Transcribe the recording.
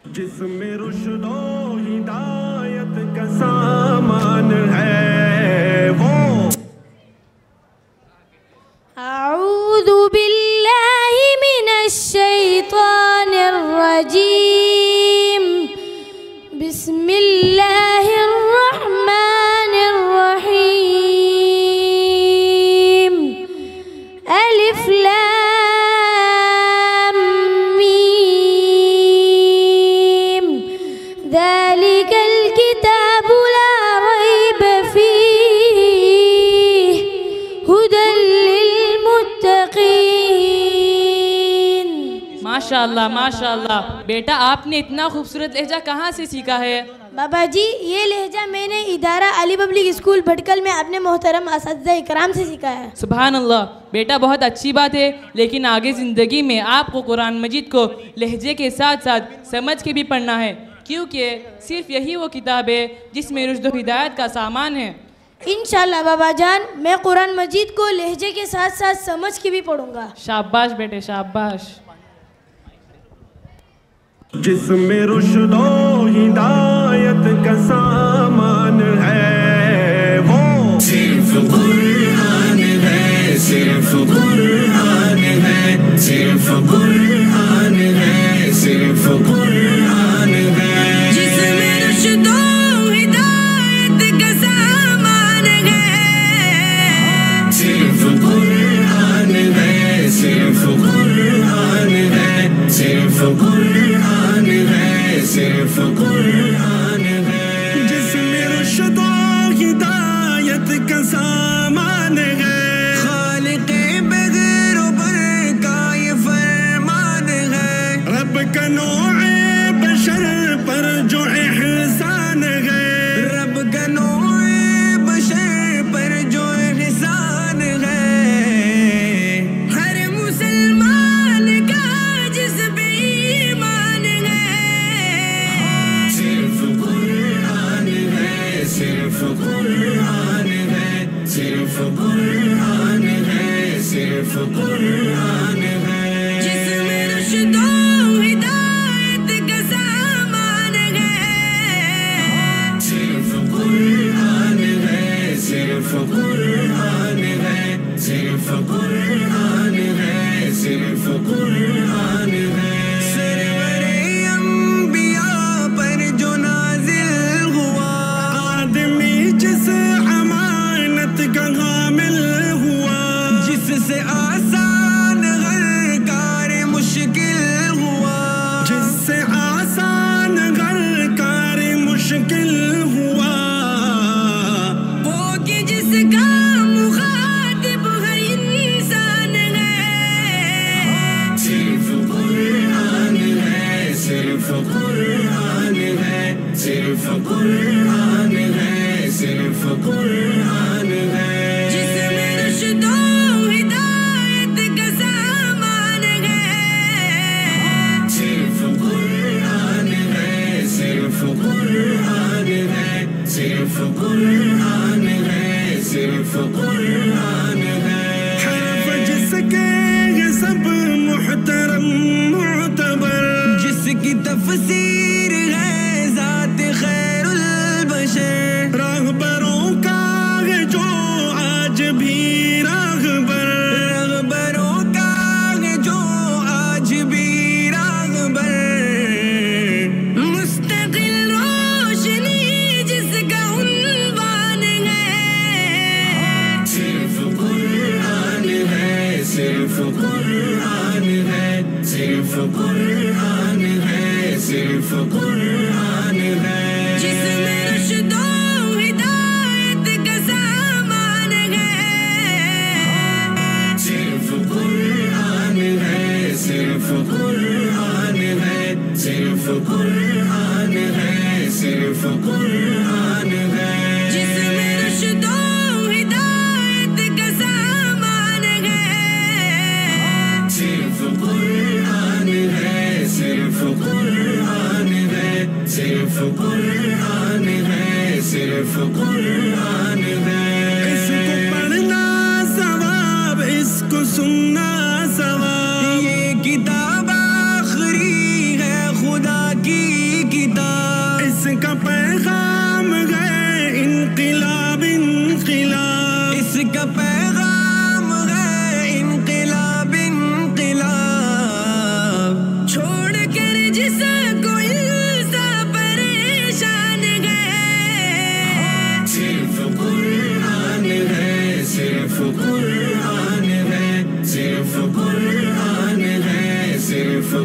جس میں رشد و ہدایت کا سامان ہے وہ اعوذ باللہ من الشیطان الرجیم بسم اللہ الرحمن الرحیم الف لام میم ذالک الکتاب لا ریب فیہ ہدی للمتقین. ماشاءاللہ ماشاءاللہ. بیٹا آپ نے اتنا خوبصورت لہجہ کہاں سے سیکھا ہے؟ بابا جی یہ لہجہ میں نے ادارہ علی پبلک اسکول بھٹکل میں اپنے محترم اساتذہ اکرام سے سیکھا ہے. سبحان اللہ. بیٹا بہت اچھی بات ہے، لیکن آگے زندگی میں آپ کو قرآن مجید کو لہجے کے ساتھ ساتھ سمجھ کے بھی پڑھنا ہے، کیونکہ صرف یہی وہ کتاب ہے جس میں رشد و ہدایت کا سامان ہے. انشاءاللہ بابا جان میں قرآن مجید کو لہجے کے ساتھ ساتھ سمجھ کے بھی پڑھوں گا. شاباش بیٹے شاباش. جس میں رشد و ہدایت کا سامان ہے وہ صرف قرآن ہے، صرف قرآن ہے، صرف قرآن ہے، صرف قرآن ہے. جس میں رشد و ہدایت کا سامان ہے صرف قرآن ہے، صرف قرآن ہے، صرف قرآن ہے، صرف قرآن ہے. جس میں رشد و ہدایت کا سامان ہے خالق بغیر و بر کا یہ فرمان ہے. رب کا نوع بشر پر جو احسان ہے، رب کا نوع بشر پر جو احسان ہے. ہر مسلمان کا جس پہ ایمان ہے صرف قرآن ہے، صرف قرآن ہے، صرف قرآن ہے، صرف قرآن ہے. جس میں رشد و ہدایت کا سامان ہے صرف قرآن ہے، صرف قرآن ہے، صرف قرآن ہے، صرف قرآن ہے. سرور انبیاء پر جو نازل ہوا، آدمی جس امانت کا حامل ہوا، جس سے آسان ہر کار مشکل ہوا، جس سے آسان ہر کار مشکل ہوا. وہ کہ جس کا مخاطب ہر انسان ہے صرف قرآن ہے، صرف قرآن ہے، صرف قرآن ہے، صرف قرآن ہے. جس میں رشد و ہدایت کا سامان ہے صرف قرآن ہے، صرف قرآن ہے، صرف قرآن ہے، صرف قرآن ہے. حرف جس کے یہ سب محترم معتبر، جس کی تفسیر ہے ذات خیر البشر، راہبروں کا ہے جو آج بھی راہبر، راہبروں کا ہے جو آج بھی راہبر. مستقل روشنی جس کا عنوان ہے صرف قرآن ہے، صرف قرآن ہے، صرف قرآن ہے، صرف قرآن ہے. جس میں رشد و ہدایت کا سامان ہے صرف قرآن ہے، صرف قرآن ہے، صرف قرآن ہے، صرف قرآن ہے. جس میں رشد و ہدایت کا سامان ہے صرف قرآن ہے، صرف قرآن ہے، صرف قرآن ہے، صرف قرآن ہے. اس کو پڑھنا ثواب، اس کو سننا ثواب. یہ کتاب آخری ہے خدا کی